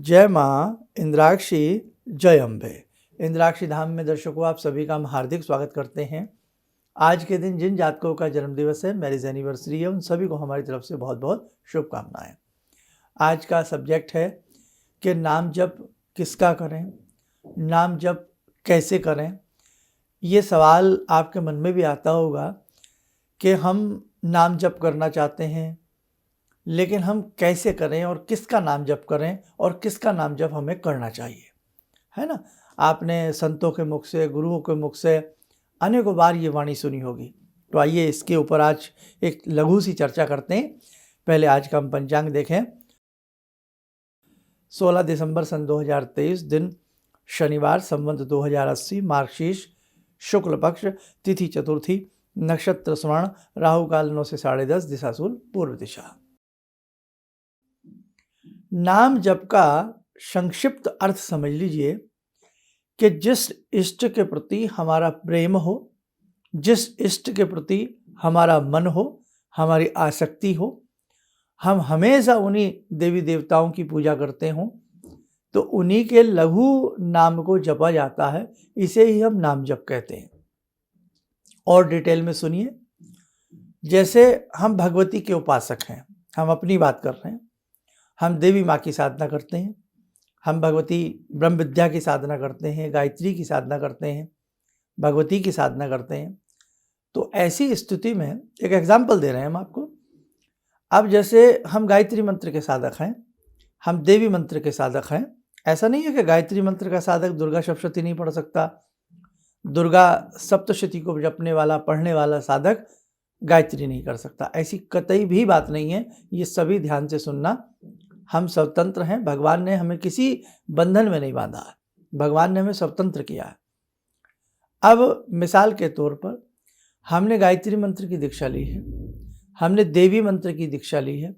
जय माँ इंद्राक्षी, जय अम्बे। इंद्राक्षी धाम में दर्शकों आप सभी का हम हार्दिक स्वागत करते हैं। आज के दिन जिन जातकों का जन्मदिवस है, मैरिज एनिवर्सरी है, उन सभी को हमारी तरफ से बहुत बहुत शुभकामनाएं। आज का सब्जेक्ट है कि नाम जप किसका करें, नाम जप कैसे करें। ये सवाल आपके मन में भी आता होगा कि हम नाम जप करना चाहते हैं, लेकिन हम कैसे करें और किसका नाम जप करें और किसका नाम जप हमें करना चाहिए, है ना। आपने संतों के मुख से, गुरुओं के मुख से अनेकों बार ये वाणी सुनी होगी। तो आइए इसके ऊपर आज एक लघु सी चर्चा करते हैं। पहले आज का हम पंचांग देखें। 16 दिसंबर सन 2023, दिन शनिवार, संवत 2080, मार्गशीर्ष शुक्ल पक्ष, तिथि चतुर्थी, नक्षत्र स्वर्ण, राहु काल 9 से 10:30, दिशाशूल पूर्व दिशा। नाम जप का संक्षिप्त अर्थ समझ लीजिए कि जिस इष्ट के प्रति हमारा प्रेम हो, जिस इष्ट के प्रति हमारा मन हो, हमारी आसक्ति हो, हम हमेशा उन्हीं देवी देवताओं की पूजा करते हों, तो उन्हीं के लघु नाम को जपा जाता है। इसे ही हम नाम जप कहते हैं। और डिटेल में सुनिए। जैसे हम भगवती के उपासक हैं, हम अपनी बात कर रहे हैं, हम देवी माँ की साधना करते हैं, हम भगवती ब्रह्म विद्या की साधना करते हैं, गायत्री की साधना करते हैं, भगवती की साधना करते हैं। तो ऐसी स्थिति में एक एग्जाम्पल दे रहे हैं हम आपको। अब जैसे हम गायत्री मंत्र के साधक हैं, हम देवी मंत्र के साधक हैं। ऐसा नहीं है कि गायत्री मंत्र का साधक दुर्गा सप्तशती नहीं पढ़ सकता। दुर्गा सप्तशती को जपने वाला, पढ़ने वाला साधक गायत्री नहीं कर सकता, ऐसी कतई भी बात नहीं है। ये सभी ध्यान से सुनना। हम स्वतंत्र हैं, भगवान ने हमें किसी बंधन में नहीं बांधा है, भगवान ने हमें स्वतंत्र किया है। अब मिसाल के तौर पर हमने गायत्री मंत्र की दीक्षा ली है, हमने देवी मंत्र की दीक्षा ली है,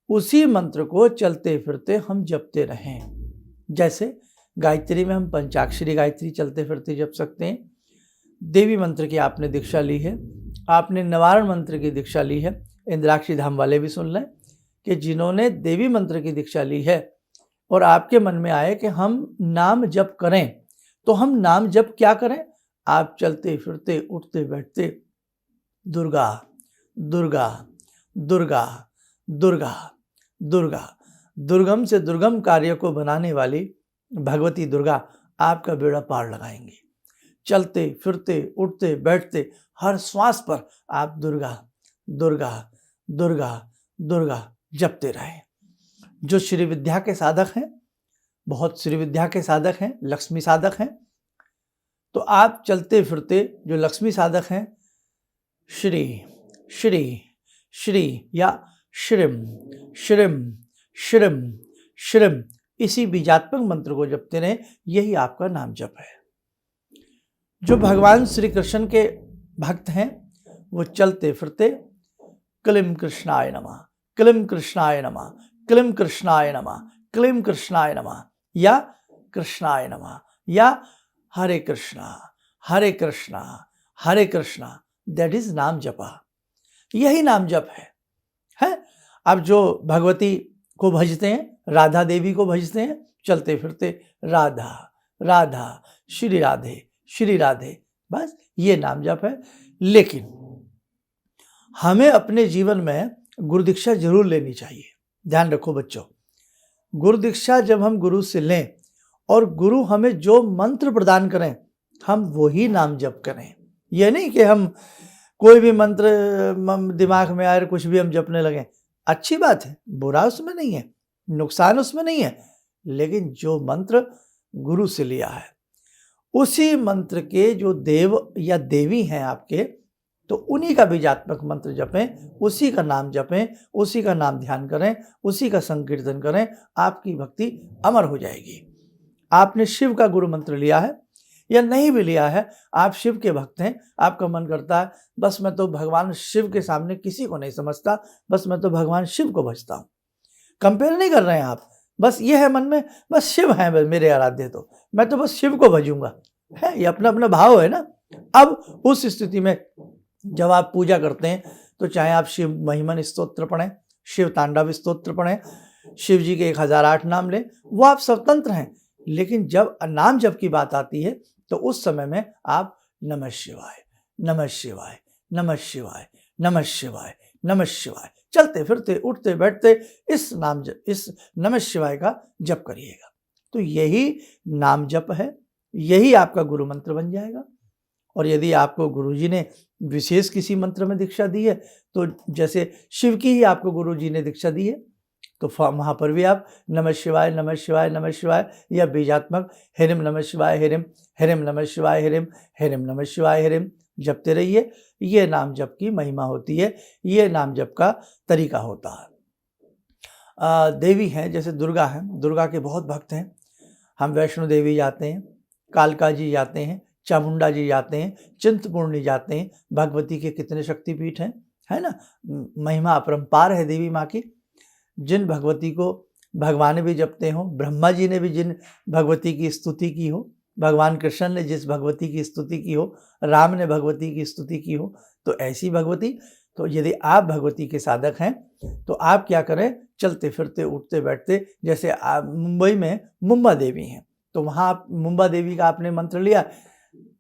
उसी मंत्र को चलते फिरते हम जपते रहें। जैसे गायत्री में हम पंचाक्षरी गायत्री चलते फिरते जप सकते हैं। देवी मंत्र की आपने दीक्षा ली है, आपने निवारण मंत्र की दीक्षा ली है। इंद्राक्षी धाम वाले भी सुन लें कि जिन्होंने देवी मंत्र की दीक्षा ली है और आपके मन में आए कि हम नाम जप करें, तो हम नाम जप क्या करें। आप चलते फिरते, उठते बैठते दुर्गा दुर्गा दुर्गा दुर्गा दुर्गा, दुर्गम से दुर्गम कार्य को बनाने वाली भगवती दुर्गा आपका बेड़ा पार लगाएंगी। चलते फिरते, उठते बैठते, हर श्वास पर आप दुर्गा दुर्गा दुर्गा दुर्गा जपते रहें। जो श्री विद्या के साधक हैं, बहुत श्री विद्या के साधक हैं, लक्ष्मी साधक हैं, तो आप चलते फिरते जो लक्ष्मी साधक हैं, श्री श्री श्री या श्रीम श्रीम श्रीम श्रीम, इसी बीजात्मक मंत्र को जपते रहें। यही आपका नाम जप है। जो भगवान श्री कृष्ण के भक्त हैं, वो चलते फिरते क्लीं कृष्णाय नमः, क्लीं कृष्णाय नमः, क्लीं कृष्णाय नमः, क्लीं कृष्णाय नमः, या कृष्णाय नमः, या हरे कृष्णा हरे कृष्णा हरे कृष्णा, दैट इज नाम जपा। यही नाम जप है। अब जो भगवती को भजते हैं, राधा देवी को भजते हैं, चलते फिरते राधा राधा श्री राधे श्री राधे, बस ये नाम जप है। लेकिन हमें अपने जीवन में गुरु दीक्षा जरूर लेनी चाहिए। ध्यान रखो बच्चों, गुरु दीक्षा जब हम गुरु से लें और गुरु हमें जो मंत्र प्रदान करें, हम वही नाम जप करें। यह नहीं कि हम कोई भी मंत्र दिमाग में आए कुछ भी हम जपने लगें। अच्छी बात है, बुरा उसमें नहीं है, नुकसान उसमें नहीं है, लेकिन जो मंत्र गुरु से लिया है, उसी मंत्र के जो देव या देवी हैं आपके, तो उन्हीं का बीजात्मक मंत्र जपें, उसी का नाम जपें, उसी का नाम ध्यान करें, उसी का संकीर्तन करें। आपकी भक्ति अमर हो जाएगी। आपने शिव का गुरु मंत्र लिया है या नहीं भी लिया है, आप शिव के भक्त हैं, आपका मन करता है बस मैं तो भगवान शिव के सामने किसी को नहीं समझता, बस मैं तो भगवान शिव को भजता हूँ। कंपेयर नहीं कर रहे हैं आप, बस ये है मन में, बस शिव है मेरे आराध्य, तो मैं तो बस शिव को भजूंगा, है ये अपना अपना भाव है ना। अब उस स्थिति में जब आप पूजा करते हैं, तो चाहे आप शिव महिमन स्तोत्र पढ़ें, शिव तांडव स्तोत्र पढ़ें, शिव जी के 1008 नाम लें, वो आप स्वतंत्र हैं। लेकिन जब नाम जप की बात आती है तो उस समय में आप नमः शिवाय, नमः शिवाय, नमः शिवाय, नमः शिवाय, नमः शिवाय, चलते फिरते उठते बैठते इस नमः शिवाय का जप करिएगा। तो यही नाम जप है, यही आपका गुरु मंत्र बन जाएगा। और यदि आपको गुरुजी ने विशेष किसी मंत्र में दीक्षा दी है, तो जैसे शिव की ही आपको गुरुजी ने दीक्षा दी है, तो वहाँ पर भी आप नमः शिवाय, नमः शिवाय, नमः शिवाय या बीजात्मक हिरिम नमः शिवाय हिरिम, हिरिम नमः शिवाय हिरिम, हिरिम नमः शिवाय हिरिम जपते रहिए। ये नाम जप की महिमा होती है, ये नाम जप का तरीका होता है। देवी हैं जैसे दुर्गा हैं, दुर्गा के बहुत भक्त हैं। हम वैष्णो देवी जाते हैं, कालका जी जाते हैं, चामुंडा जी जाते हैं, चिंतपूर्णी जाते हैं। भगवती के कितने शक्तिपीठ हैं, है ना। महिमा अपरंपार है देवी माँ की। जिन भगवती को भगवान भी जपते हो, ब्रह्मा जी ने भी जिन भगवती की स्तुति की हो, भगवान कृष्ण ने जिस भगवती की स्तुति की हो, राम ने भगवती की स्तुति की हो, तो ऐसी भगवती। तो यदि आप भगवती के साधक हैं तो आप क्या करें, चलते फिरते उठते बैठते, जैसे आप मुंबई में मुंबा देवी हैं, तो वहाँ आप मुंबा देवी का आपने मंत्र लिया,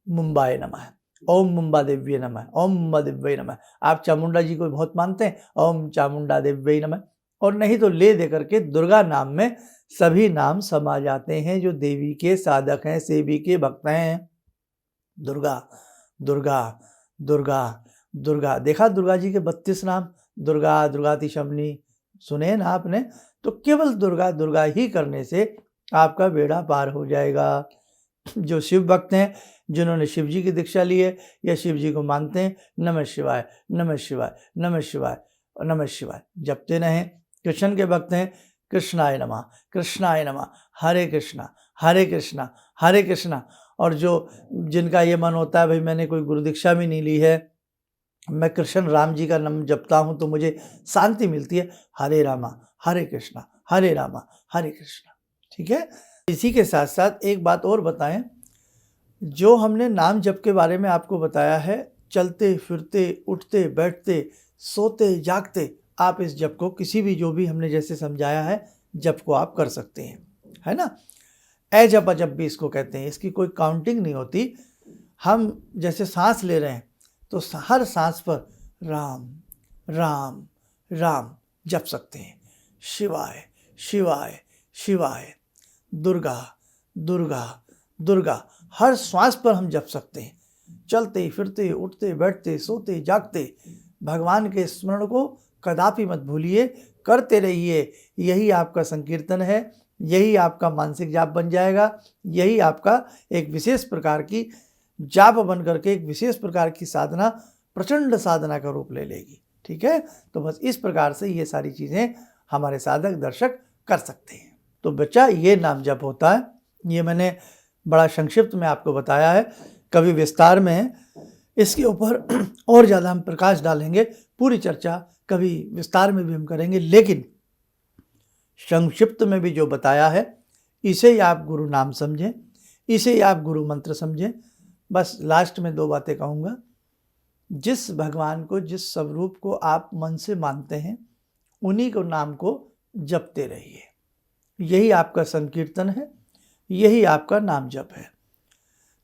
मुंबाय नमः, ओम मुंबा देव्ये नमः, ओम मुंबा देव्ये नमः। आप चामुंडा जी को बहुत मानते हैं, ओम चामुंडा देव्ये नमः। और नहीं तो ले दे करके दुर्गा नाम में सभी नाम समा जाते हैं जो देवी के साधक हैं, सेवी के भक्त हैं। दुर्गा दुर्गा दुर्गा दुर्गा, देखा दुर्गा जी के 32 नाम, दुर्गा, दुर्गातिशमनी सुने ना आपने। तो केवल दुर्गा दुर्गा ही करने से आपका बेड़ा पार हो जाएगा। जो शिव भक्त हैं, जिन्होंने शिव जी की दीक्षा ली है या शिव जी को मानते हैं, नमः शिवाय, नमः शिवाय, नमः शिवाय, नमः शिवाय जपते रहें। कृष्ण के भक्त हैं, कृष्णाय नमः, कृष्णाय नमः, हरे कृष्णा, हरे कृष्णा, हरे कृष्णा। और जिनका ये मन होता है भाई मैंने कोई गुरु दीक्षा भी नहीं ली है, मैं कृष्ण राम जी का नाम जपता हूँ तो मुझे शांति मिलती है, हरे रामा हरे कृष्णा, हरे रामा हरे कृष्णा। ठीक है। इसी के साथ साथ एक बात और बताएं, जो हमने नाम जप के बारे में आपको बताया है, चलते फिरते उठते बैठते सोते जागते आप इस जप को किसी भी, जो भी हमने जैसे समझाया है, जप को आप कर सकते हैं, है ना। ए जप अजप भी इसको कहते हैं, इसकी कोई काउंटिंग नहीं होती। हम जैसे सांस ले रहे हैं तो हर सांस पर राम राम राम जप सकते हैं। शिवाय शिवाय शिवाय, दुर्गा दुर्गा दुर्गा, हर श्वास पर हम जप सकते हैं। चलते फिरते उठते बैठते सोते जागते भगवान के स्मरण को कदापि मत भूलिए, करते रहिए। यही आपका संकीर्तन है, यही आपका मानसिक जाप बन जाएगा, यही आपका एक विशेष प्रकार की जाप बन करके एक विशेष प्रकार की साधना, प्रचंड साधना का रूप ले लेगी। ठीक है। तो बस इस प्रकार से ये सारी चीज़ें हमारे साधक दर्शक कर सकते हैं। तो बच्चा, ये नाम जप होता है। ये मैंने बड़ा संक्षिप्त में आपको बताया है, कभी विस्तार में इसके ऊपर और ज़्यादा हम प्रकाश डालेंगे, पूरी चर्चा कभी विस्तार में भी हम करेंगे, लेकिन संक्षिप्त में भी जो बताया है इसे ही आप गुरु नाम समझें, इसे ही आप गुरु मंत्र समझें। बस लास्ट में 2 बातें कहूँगा। जिस भगवान को, जिस स्वरूप को आप मन से मानते हैं, उन्हीं को नाम को जपते रहिए। यही आपका संकीर्तन है, यही आपका नाम जप है।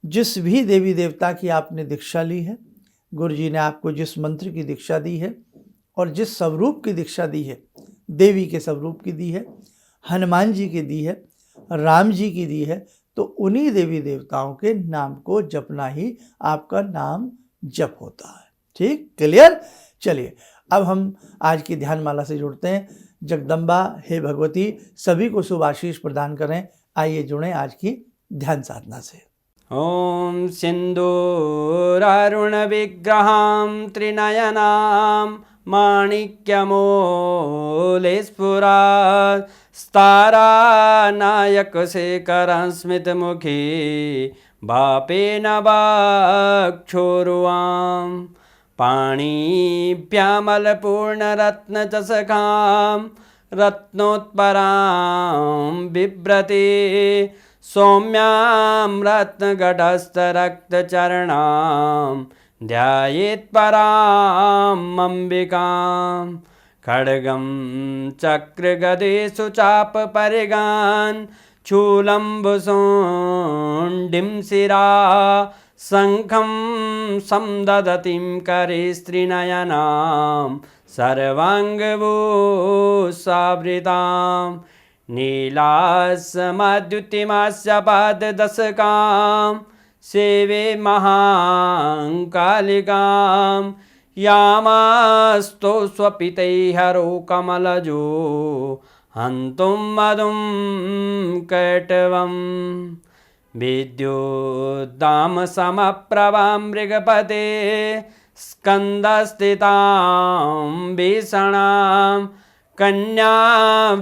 जिस भी देवी देवता की आपने दीक्षा ली है, गुरु जी ने आपको जिस मंत्र की दीक्षा दी है और जिस स्वरूप की दीक्षा दी है, देवी के स्वरूप की दी है, हनुमान जी की दी है, राम जी की दी है, तो उन्हीं देवी देवताओं के नाम को जपना ही आपका नाम जप होता है। ठीक, क्लियर। चलिए अब हम आज की ध्यान माला से जुड़ते हैं। जगदम्बा हे भगवती सभी को शुभ आशीष प्रदान करें। आइए जुड़ें आज की ध्यान साधना से। ॐ सिन्दूरारुणविग्रहां त्रिनयनां माणिक्यमूलस्फुरात् स्तारानायकशेखरं स्मितमुखी भापेन वाक्षोरुवां पाणिभ्यामलपूर्णरत्नचषकां रत्नोत्परां बिभ्रति सौम्यां रत्नघटस्थरक्तचरणां ध्यायेत् परां अम्बिकां खड्गं चक्रगदेषु चापपरिगान् शूलम्बुसोण्डिं शिरा शङ्खं समदधतीं करे स्त्रीनयनां सर्वाङ्गभूषावृतां नीलासमद्युतिमास्य पाददशकां सेवे महाकालिकां यामास्तो स्वपितैहरो कमलजो हन्तुं मधुं कैटवम् विद्युद्दामसमप्रभां मृगपते स्कन्दस्थितां भीषणां कन्या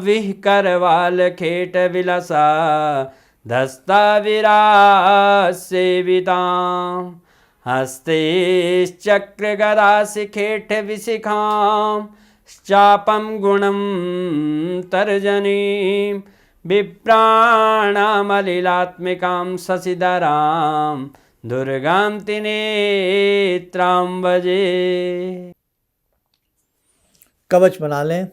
विहकरवालखेटविलसा धस्ताविरासेवितां हस्तैश्चक्रगदाशिखेटविशिखां चापं गुणं तर्जनीं विप्राणामलिलात्मिकां शशिधरां दुर्गां त्रिनेत्रां भजे। कवच बना लें।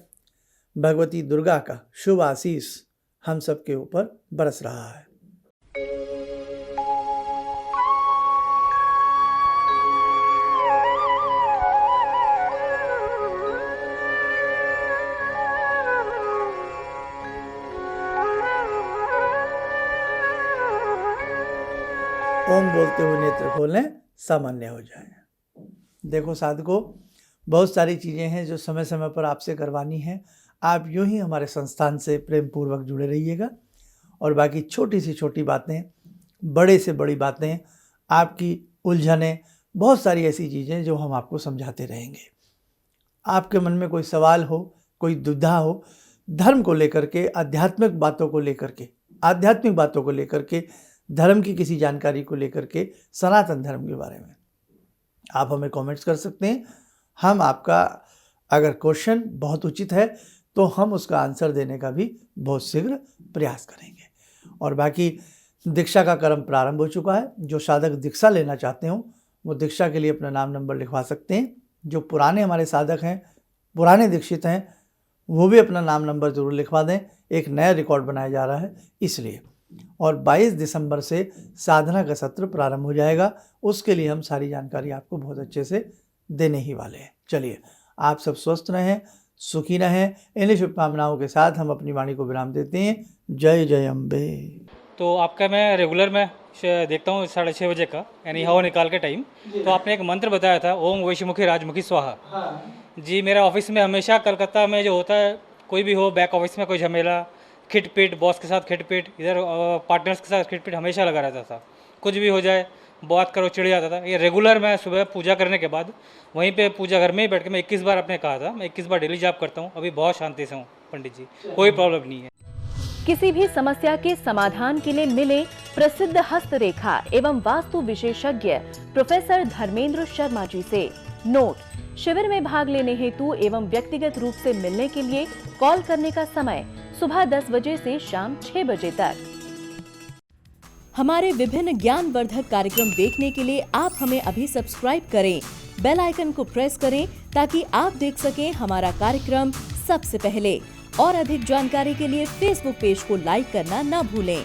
भगवती दुर्गा का शुभ आशीष हम सबके ऊपर बरस रहा है। ओम बोलते हुए नेत्र खोलें, सामान्य हो जाए। देखो साधकों, बहुत सारी चीज़ें हैं जो समय समय पर आपसे करवानी है। आप यूं ही हमारे संस्थान से प्रेम पूर्वक जुड़े रहिएगा और बाकी छोटी से छोटी बातें, बड़े से बड़ी बातें, आपकी उलझनें, बहुत सारी ऐसी चीज़ें जो हम आपको समझाते रहेंगे। आपके मन में कोई सवाल हो, कोई दुविधा हो, धर्म को लेकर के, आध्यात्मिक बातों को लेकर के, धर्म की किसी जानकारी को लेकर के, सनातन धर्म के बारे में, आप हमें कमेंट्स कर सकते हैं। हम आपका अगर क्वेश्चन बहुत उचित है तो हम उसका आंसर देने का भी बहुत शीघ्र प्रयास करेंगे। और बाकी दीक्षा का क्रम प्रारंभ हो चुका है। जो साधक दीक्षा लेना चाहते हो वो दीक्षा के लिए अपना नाम नंबर लिखवा सकते हैं। जो पुराने हमारे साधक हैं, पुराने दीक्षित हैं, वो भी अपना नाम नंबर ज़रूर लिखवा दें। एक नया रिकॉर्ड बनाया जा रहा है इसलिए। और 22 दिसंबर से साधना का सत्र प्रारंभ हो जाएगा। उसके लिए हम सारी जानकारी आपको बहुत अच्छे से देने ही वाले हैं। चलिए, आप सब स्वस्थ रहें, सुखी रहें। इन्हीं शुभकामनाओं के साथ हम अपनी वाणी को विराम देते हैं। जय जय अम्बे। तो आपका मैं रेगुलर में देखता हूँ 6:30 बजे का, यानी हवा निकाल के टाइम। तो आपने एक मंत्र बताया था, ओम वैश्यमुखी राजमुखी स्वाहा। जी, मेरा ऑफिस में हमेशा कलकत्ता में जो होता है, कोई भी हो, बैक ऑफिस में कोई झमेला, खिटपिट, बॉस के साथ खिटपिट, इधर पार्टनर्स के साथ खिटपिट हमेशा लगा रहता था। कुछ भी हो जाए, बात करो, चिढ़ जाता था। ये रेगुलर मैं सुबह पूजा करने के बाद वहीं पे पूजा घर में ही बैठ के मैं 21 बार आपने कहा था, मैं 21 बार डेली जाप करता हूँ। अभी बहुत शांति से हूँ पंडित जी, कोई प्रॉब्लम नहीं है। किसी भी समस्या के समाधान के लिए मिले प्रसिद्ध हस्तरेखा एवं वास्तु विशेषज्ञ प्रोफेसर धर्मेंद्र शर्मा जी से। नोट: शिविर में भाग लेने हेतु एवं व्यक्तिगत रूप से मिलने के लिए कॉल करने का समय सुबह 10 बजे से शाम 6 बजे तक। हमारे विभिन्न ज्ञानवर्धक कार्यक्रम देखने के लिए आप हमें अभी सब्सक्राइब करें, बेल आइकन को प्रेस करें ताकि आप देख सकें हमारा कार्यक्रम सबसे पहले। और अधिक जानकारी के लिए फेसबुक पेज को लाइक करना न भूलें।